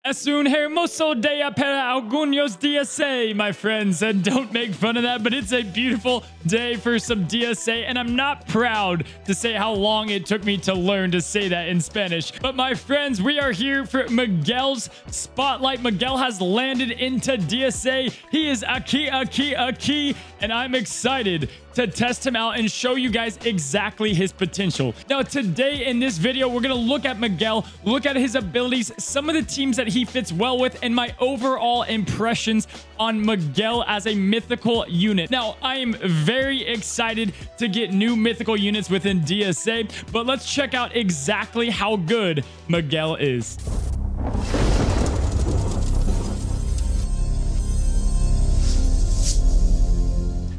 Es un hermoso día para algunos DSA, my friends, and don't make fun of that, but it's a beautiful day for some DSA, and I'm not proud to say how long it took me to learn to say that in Spanish. But my friends, we are here for Miguel's spotlight. Miguel has landed into DSA. He is aquí, and I'm excited to test him out and show you guys exactly his potential. Now, today in this video, we're gonna look at Miguel, look at his abilities, some of the teams that he fits well with, and my overall impressions on Miguel as a mythical unit. Now, I am very excited to get new mythical units within DSA, but let's check out exactly how good Miguel is.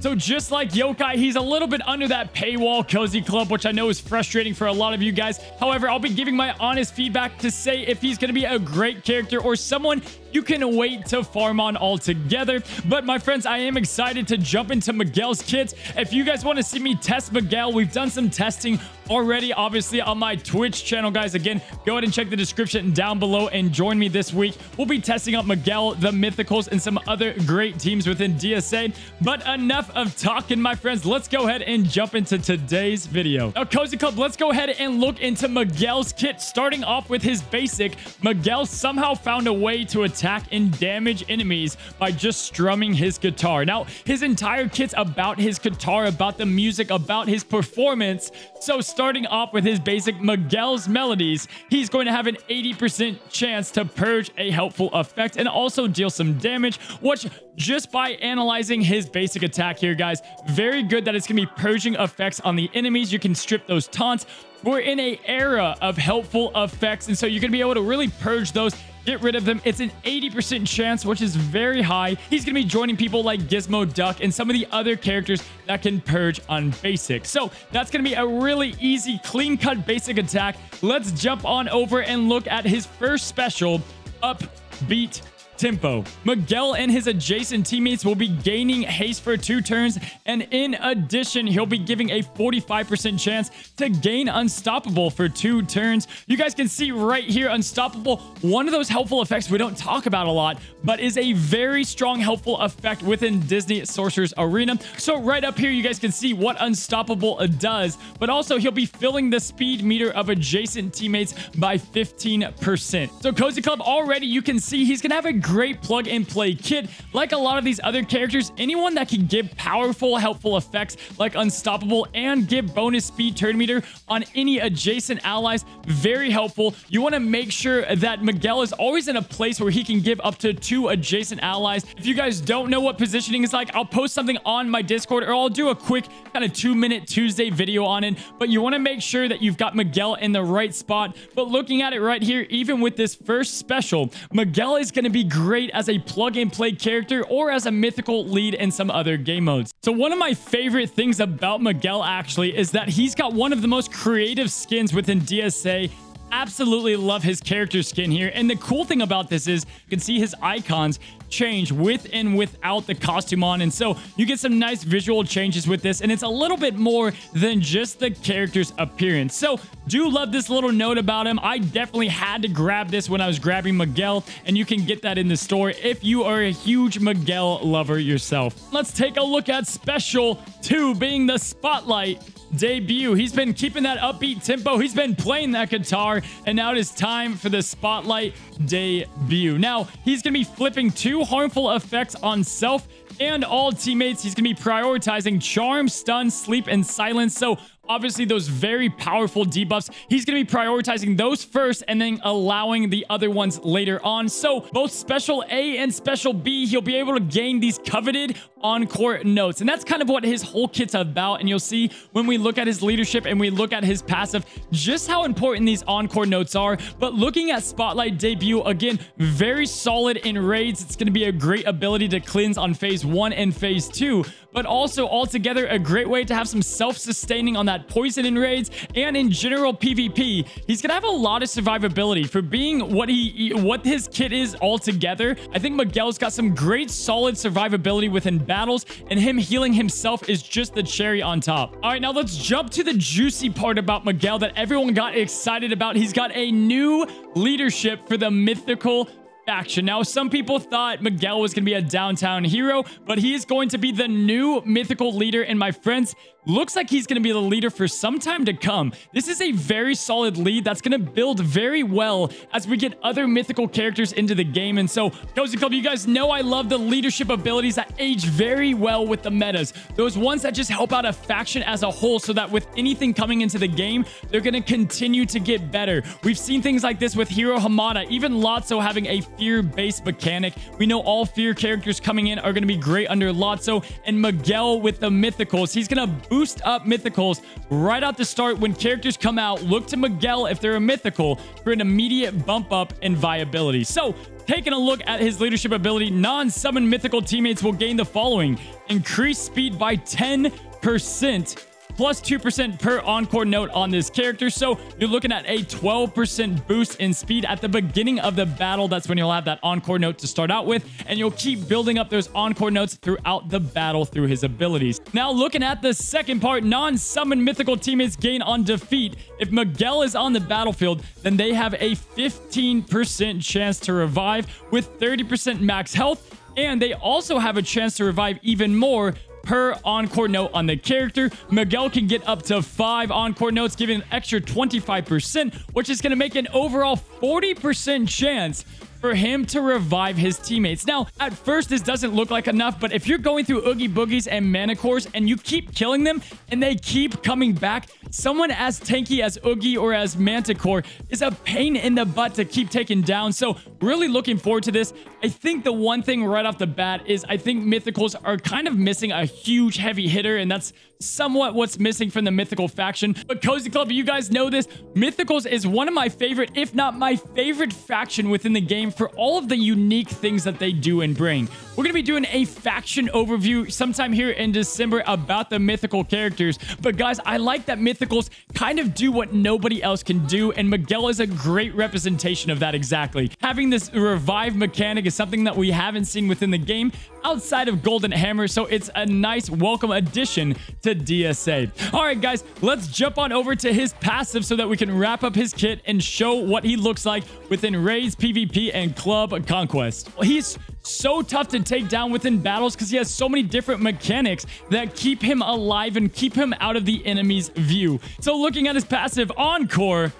So just like Yokai, he's a little bit under that paywall cozy club, which I know is frustrating for a lot of you guys. However, I'll be giving my honest feedback to say if he's going to be a great character or someone you can wait to farm on altogether. But my friends, I am excited to jump into Miguel's kits. If you guys want to see me test Miguel, we've done some testing already, obviously, on my Twitch channel, guys. Again, go ahead and check the description down below and join me this week. We'll be testing out Miguel, the Mythicals, and some other great teams within DSA. But enough of talking, my friends. Let's go ahead and jump into today's video. Now, Cozy Club, let's go ahead and look into Miguel's kit. Starting off with his basic, Miguel somehow found a way to attack and damage enemies by just strumming his guitar. Now, his entire kit's about his guitar, about the music, about his performance. So starting off with his basic Miguel's melodies, he's going to have an 80% chance to purge a helpful effect and also deal some damage, which just by analyzing his basic attack here, guys, very good that it's going to be purging effects on the enemies. You can strip those taunts. We're in an era of helpful effects, and so you're going to be able to really purge those, get rid of them. It's an 80% chance, which is very high. He's going to be joining people like Gizmo Duck and some of the other characters that can purge on basic. So that's going to be a really easy, clean-cut basic attack. Let's jump on over and look at his first special, Upbeat Tempo. Miguel and his adjacent teammates will be gaining haste for 2 turns, and in addition, he'll be giving a 45% chance to gain Unstoppable for 2 turns. You guys can see right here, Unstoppable, one of those helpful effects we don't talk about a lot, but is a very strong helpful effect within Disney Sorcerer's Arena. So right up here, you guys can see what Unstoppable does, but also he'll be filling the speed meter of adjacent teammates by 15%. So Cozy Club, already you can see he's gonna have a great plug and play kit. Like a lot of these other characters, anyone that can give powerful, helpful effects like Unstoppable and give bonus speed turn meter on any adjacent allies, very helpful. You want to make sure that Miguel is always in a place where he can give up to 2 adjacent allies. If you guys don't know what positioning is like, I'll post something on my Discord, or I'll do a quick kind of 2-minute Tuesday video on it. But you want to make sure that you've got Miguel in the right spot. But looking at it right here, even with this first special, Miguel is going to be great as a plug and play character or as a mythical lead in some other game modes. So one of my favorite things about Miguel actually is that he's got one of the most creative skins within DSA. Absolutely love his character skin here. And the cool thing about this is you can see his icons change with and without the costume on, and so you get some nice visual changes with this, and it's a little bit more than just the character's appearance. So do love this little note about him. I definitely had to grab this when I was grabbing Miguel, and you can get that in the store if you are a huge Miguel lover yourself. Let's take a look at Special 2 being the Spotlight debut. He's been keeping that upbeat tempo. He's been playing that guitar, and now it is time for the Spotlight debut. Now, he's going to be flipping 2 harmful effects on self and all teammates. He's going to be prioritizing Charm, Stun, Sleep, and Silence. So obviously those very powerful debuffs, he's going to be prioritizing those first and then allowing the other ones later on. So both Special A and Special B, he'll be able to gain these coveted encore notes, and that's kind of what his whole kit's about. And you'll see when we look at his leadership and we look at his passive just how important these encore notes are. But looking at Spotlight debut, again, very solid in raids. It's going to be a great ability to cleanse on phase 1 and phase 2, but also altogether a great way to have some self-sustaining on that poison in raids and in general PvP. He's gonna have a lot of survivability for being what his kit is altogether. I think Miguel's got some great solid survivability within battles, and him healing himself is just the cherry on top. All right, now let's jump to the juicy part about Miguel that everyone got excited about. He's got a new leadership for the mythical faction. Now, some people thought Miguel was going to be a downtown hero, but he is going to be the new mythical leader. And my friends, looks like he's going to be the leader for some time to come. This is a very solid lead that's going to build very well as we get other mythical characters into the game. And so, Cozy Club, you guys know I love the leadership abilities that age very well with the metas. Those ones that just help out a faction as a whole so that with anything coming into the game, they're going to continue to get better. We've seen things like this with Hero Hamada, even Lotso having a fear-based mechanic. We know all fear characters coming in are going to be great under Lotso, and Miguel with the Mythicals. He's going to boost up Mythicals right out the start. When characters come out, look to Miguel if they're a Mythical for an immediate bump up in viability. So, taking a look at his leadership ability, non-summon Mythical teammates will gain the following: increased speed by 10%, plus 2% per encore note on this character. So you're looking at a 12% boost in speed at the beginning of the battle. That's when you'll have that encore note to start out with, and you'll keep building up those encore notes throughout the battle through his abilities. Now, looking at the second part, non-summon mythical teammates gain on defeat. If Miguel is on the battlefield, then they have a 15% chance to revive with 30% max health, and they also have a chance to revive even more per encore note on the character. Miguel can get up to 5 encore notes, giving an extra 25%, which is going to make an overall 40% chance for him to revive his teammates. Now, at first, this doesn't look like enough, but if you're going through Oogie Boogies and Mana Cores and you keep killing them and they keep coming back, someone as tanky as Oogie or as Manticore is a pain in the butt to keep taking down. So really looking forward to this. I think the one thing right off the bat is I think Mythicals are kind of missing a huge heavy hitter, and that's somewhat what's missing from the Mythical faction. But Cozy Club, you guys know this. Mythicals is one of my favorite, if not my favorite faction within the game for all of the unique things that they do and bring. We're going to be doing a faction overview sometime here in December about the mythical characters. But guys, I like that Mythicals kind of do what nobody else can do, and Miguel is a great representation of that exactly. Having this revive mechanic is something that we haven't seen within the game outside of Golden Hammer, so it's a nice welcome addition to DSA. All right, guys, let's jump on over to his passive so that we can wrap up his kit and show what he looks like within raids, PvP, and club conquest. He's so tough to take down within battles because he has so many different mechanics that keep him alive and keep him out of the enemy's view. So looking at his passive, Encore,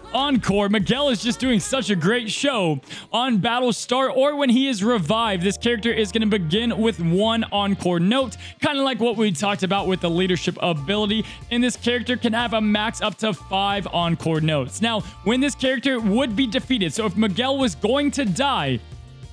Miguel is just doing such a great show. On battle start or when he is revived, this character is going to begin with 1 encore note, kind of like what we talked about with the leadership ability, and this character can have a max up to 5 encore notes. Now, when this character would be defeated, so if Miguel was going to die,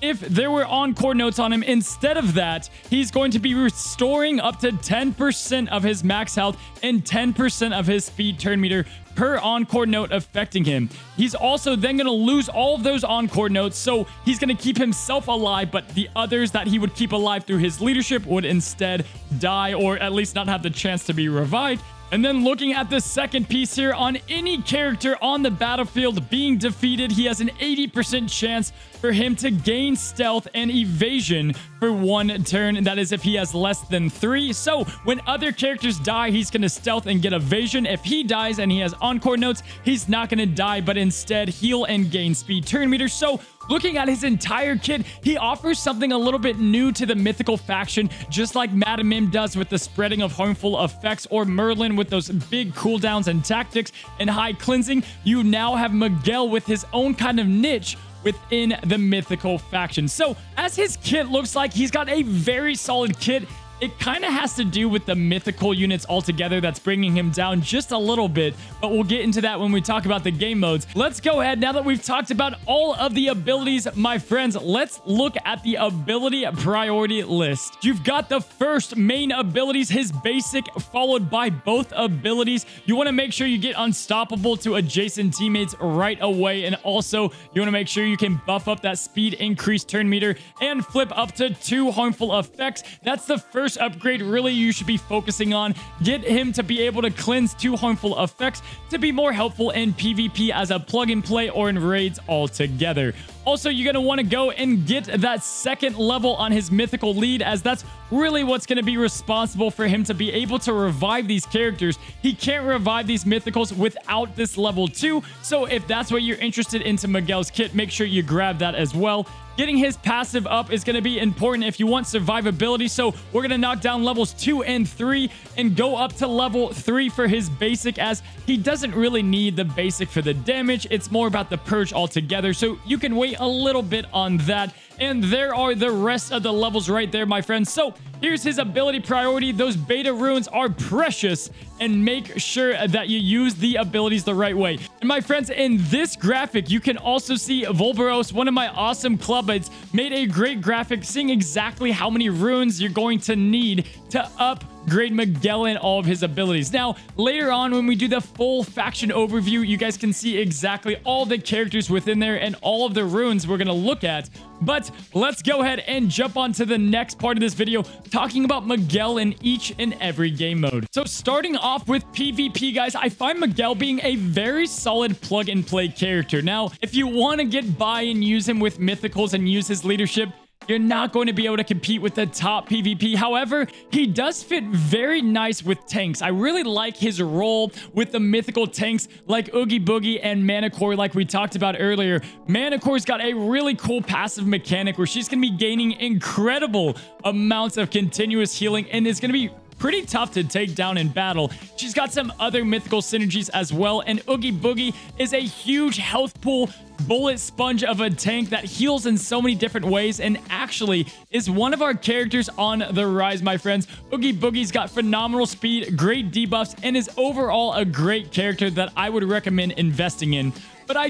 if there were encore notes on him, instead of that, he's going to be restoring up to 10% of his max health and 10% of his speed turn meter per encore note affecting him. He's also then going to lose all of those encore notes, so he's going to keep himself alive, but the others that he would keep alive through his leadership would instead die, or at least not have the chance to be revived. And then looking at the second piece here, on any character on the battlefield being defeated, he has an 80% chance for him to gain stealth and evasion for 1 turn. That is if he has less than 3. So when other characters die, he's going to stealth and get evasion. If he dies and he has encore notes, he's not going to die, but instead heal and gain speed turn meter. So looking at his entire kit, he offers something a little bit new to the mythical faction, just like Madam Mim does with the spreading of harmful effects, or Merlin with those big cooldowns and tactics and high cleansing. You now have Miguel with his own kind of niche within the mythical faction. So as his kit looks like, he's got a very solid kit. It kind of has to do with the mythical units altogether that's bringing him down just a little bit, but we'll get into that when we talk about the game modes. Let's go ahead, now that we've talked about all of the abilities, my friends, let's look at the ability priority list. You've got the first main abilities, his basic, followed by both abilities. You want to make sure you get unstoppable to adjacent teammates right away, and also you want to make sure you can buff up that speed increase turn meter and flip up to 2 harmful effects. That's the first upgrade really you should be focusing on. Get him to be able to cleanse 2 harmful effects to be more helpful in PvP as a plug and play or in raids altogether. Also, you're going to want to go and get that second level on his mythical lead, as that's really what's going to be responsible for him to be able to revive these characters. He can't revive these mythicals without this level 2. So if that's what you're interested into Miguel's kit, make sure you grab that as well. getting his passive up is going to be important if you want survivability. So we're going to knock down levels 2 and 3 and go up to level 3 for his basic, as he doesn't really need the basic for the damage. It's more about the purge altogether. So you can wait a little bit on that. And there are the rest of the levels right there, my friends. So here's his ability priority. Those beta runes are precious, and make sure that you use the abilities the right way. And my friends, in this graphic, you can also see Volberos, one of my awesome clubmates, made a great graphic seeing exactly how many runes you're going to need to upgrade Miguel and all of his abilities. Now, later on, when we do the full faction overview, you guys can see exactly all the characters within there and all of the runes we're going to look at. But let's go ahead and jump on to the next part of this video, talking about Miguel in each and every game mode. So starting off with PvP, guys, I find Miguel being a very solid plug-and-play character. Now, if you want to get by and use him with Mythicals and use his leadership, you're not going to be able to compete with the top PvP. However, he does fit very nice with tanks. I really like his role with the mythical tanks like Oogie Boogie and Manicore, like we talked about earlier. Manicore's got a really cool passive mechanic where she's going to be gaining incredible amounts of continuous healing, and it's going to be pretty tough to take down in battle. She's got some other mythical synergies as well, and Oogie Boogie is a huge health pool bullet sponge of a tank that heals in so many different ways, and actually is one of our characters on the rise, my friends. Oogie Boogie's got phenomenal speed, great debuffs, and is overall a great character that I would recommend investing in. But I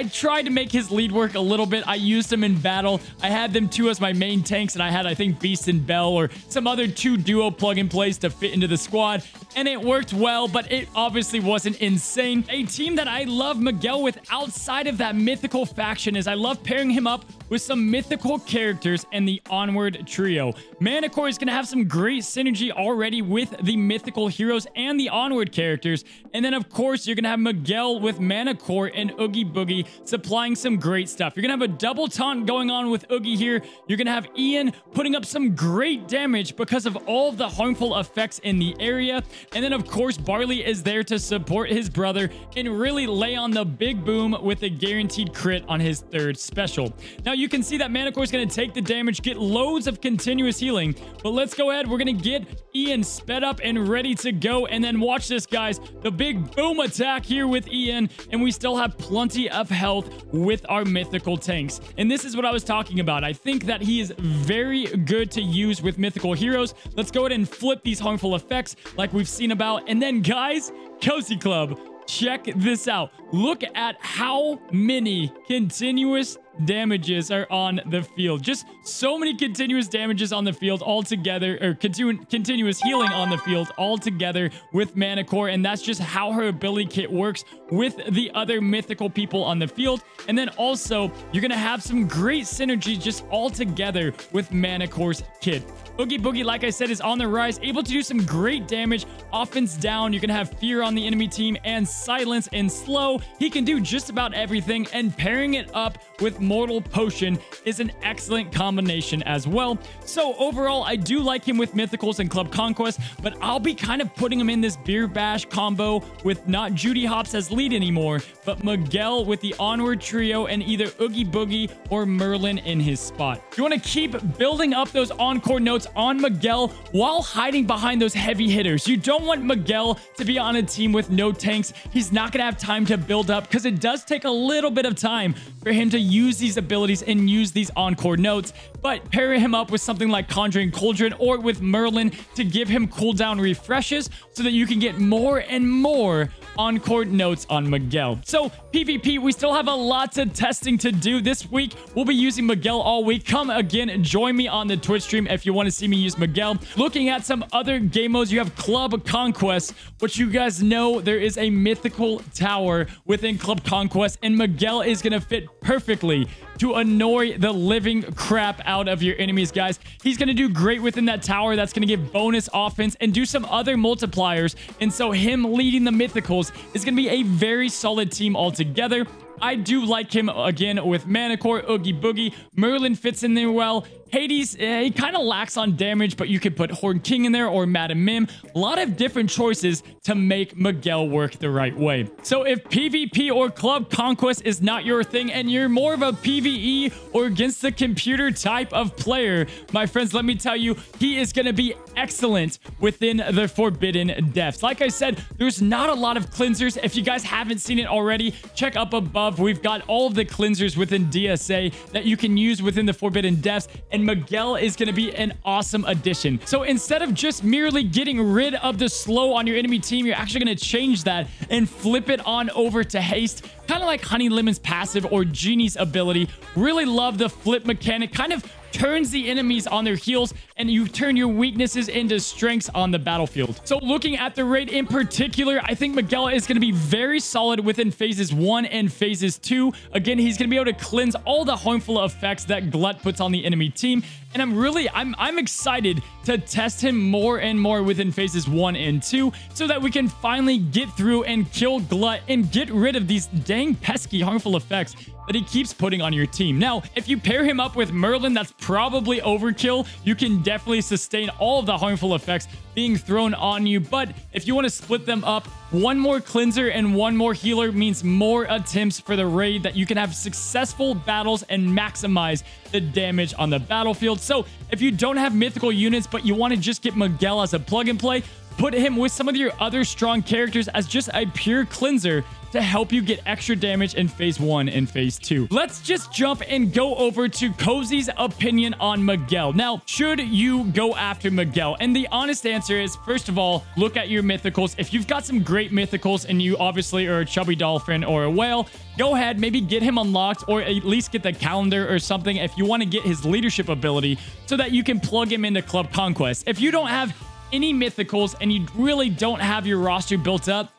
tried to make his lead work a little bit. I used him in battle. I had them two as my main tanks, and I had, I think, Beast and Bell or some other two duo plug-and-plays to fit into the squad, and it worked well, but it obviously wasn't insane. A team that I love Miguel with outside of that mythical faction is I love pairing him up with some mythical characters and the Onward trio. Manicore is going to have some great synergy already with the mythical heroes and the Onward characters. And then, of course, you're going to have Miguel with Manicore and Oogie Boogie supplying some great stuff. You're going to have a double taunt going on with Oogie here. You're going to have Ian putting up some great damage because of all of the harmful effects in the area. And then, of course, Barley is there to support his brother and really lay on the big boom with a guaranteed crit on his third special. Now, you can see that Manicore is going to take the damage, get loads of continuous healing. But let's go ahead. We're going to get Ian sped up and ready to go. And then watch this, guys. The big boom attack here with Ian. And we still have plenty of health with our mythical tanks. And this is what I was talking about. I think that he is very good to use with mythical heroes. Let's go ahead and flip these harmful effects like we've seen about. And then, guys, Cozy Club, check this out. Look at how many continuous damages are on the field. Just so many continuous damages on the field all together, or continuous healing on the field all together with Manicore, and that's just how her ability kit works with the other mythical people on the field. And then also, you're going to have some great synergy just all together with Manicore's kit. Oogie Boogie, like I said, is on the rise, able to do some great damage. Offense down, you're going to have fear on the enemy team, and silence and slow. He can do just about everything, and pairing it up with Mortal Potion is an excellent combination as well. So overall, I do like him with Mythicals and Club Conquest, but I'll be kind of putting him in this Beer Bash combo with not Judy Hops as lead anymore, but Miguel with the Onward trio and either Oogie Boogie or Merlin in his spot. You want to keep building up those encore notes on Miguel while hiding behind those heavy hitters. You don't want Miguel to be on a team with no tanks. He's not going to have time to build up because it does take a little bit of time for him to use these abilities and use these encore notes. But pair him up with something like Conjuring Cauldron or with Merlin to give him cooldown refreshes so that you can get more and more encore notes on Miguel. So PvP, we still have a lot of testing to do this week. We'll be using Miguel all week. Come again, join me on the Twitch stream if you want to see me use Miguel. Looking at some other game modes, you have Club Conquest, which you guys know there is a mythical tower within Club Conquest, and Miguel is going to fit perfectly to annoy the living crap out of your enemies, guys. He's going to do great within that tower. That's going to give bonus offense and do some other multipliers. And so him leading the Mythicals is going to be a very solid team altogether. I do like him again with Manicore, Oogie Boogie. Merlin fits in there well. Hades, he kind of lacks on damage, but you could put Horn King in there or Madam Mim. A lot of different choices to make Miguel work the right way. So if PvP or Club Conquest is not your thing and you're more of a PvE or against the computer type of player, my friends, let me tell you, he is going to be excellent within the Forbidden Depths. Like I said, there's not a lot of cleansers. If you guys haven't seen it already, check up above. We've got all of the cleansers within DSA that you can use within the Forbidden Depths, and Miguel is going to be an awesome addition. So instead of just merely getting rid of the slow on your enemy team, you're actually going to change that and flip it on over to haste, kind of like Honey Lemon's passive or Genie's ability. Really love the flip mechanic. Kind of turns the enemies on their heels, and you turn your weaknesses into strengths on the battlefield. So looking at the raid in particular, I think Miguel is going to be very solid within phases 1 and phases 2. Again, he's going to be able to cleanse all the harmful effects that Glut puts on the enemy team. And I'm excited to test him more and more within phases 1 and 2 so that we can finally get through and kill Glut and get rid of these dang pesky harmful effects that he keeps putting on your team. Now, if you pair him up with Merlin, that's probably overkill. You can definitely sustain all of the harmful effects being thrown on you, but if you want to split them up, one more cleanser and one more healer means more attempts for the raid that you can have successful battles and maximize the damage on the battlefield. So if you don't have mythical units, but you want to just get Miguel as a plug and play, put him with some of your other strong characters as just a pure cleanser to help you get extra damage in phase 1 and phase 2. Let's just jump and go over to Cozy's opinion on Miguel. Now, should you go after Miguel? And the honest answer is, first of all, look at your mythicals. If you've got some great mythicals and you obviously are a chubby dolphin or a whale, go ahead, maybe get him unlocked or at least get the calendar or something if you want to get his leadership ability so that you can plug him into Club Conquest. If you don't have any mythicals and you really don't have your roster built up,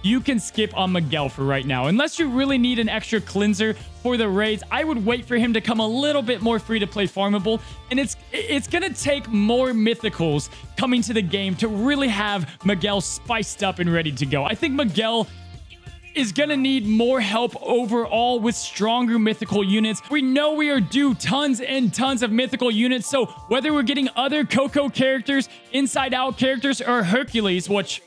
you can skip on Miguel for right now. Unless you really need an extra cleanser for the raids, I would wait for him to come a little bit more free to play farmable. And it's going to take more mythicals coming to the game to really have Miguel spiced up and ready to go. I think Miguel is going to need more help overall with stronger mythical units. We know we are due tons and tons of mythical units, so whether we're getting other Coco characters, Inside Out characters, or Hercules, which,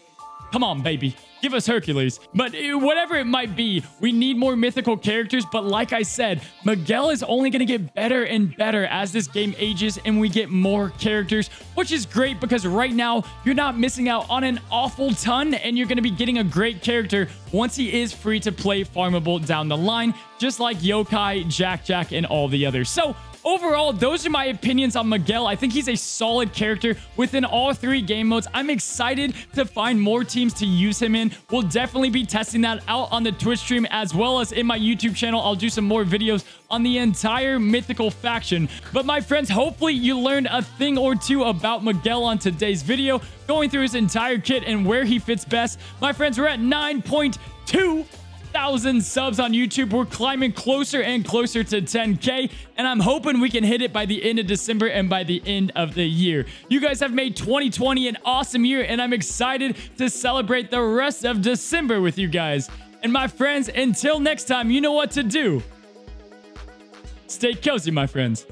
come on, baby, give us Hercules. But whatever it might be, we need more mythical characters. But like I said, Miguel is only going to get better and better as this game ages and we get more characters, which is great because right now you're not missing out on an awful ton and you're going to be getting a great character once he is free to play farmable down the line, just like Yokai, Jack, and all the others. So overall, those are my opinions on Miguel. I think he's a solid character within all 3 game modes. I'm excited to find more teams to use him in. We'll definitely be testing that out on the Twitch stream as well as in my YouTube channel. I'll do some more videos on the entire mythical faction. But my friends, hopefully you learned a thing or two about Miguel on today's video, going through his entire kit and where he fits best. My friends, we're at 9.2 1,000 subs on YouTube. We're climbing closer and closer to 10K, and I'm hoping we can hit it by the end of December and by the end of the year. You guys have made 2020 an awesome year, and I'm excited to celebrate the rest of December with you guys. And my friends, until next time, you know what to do. Stay cozy, my friends.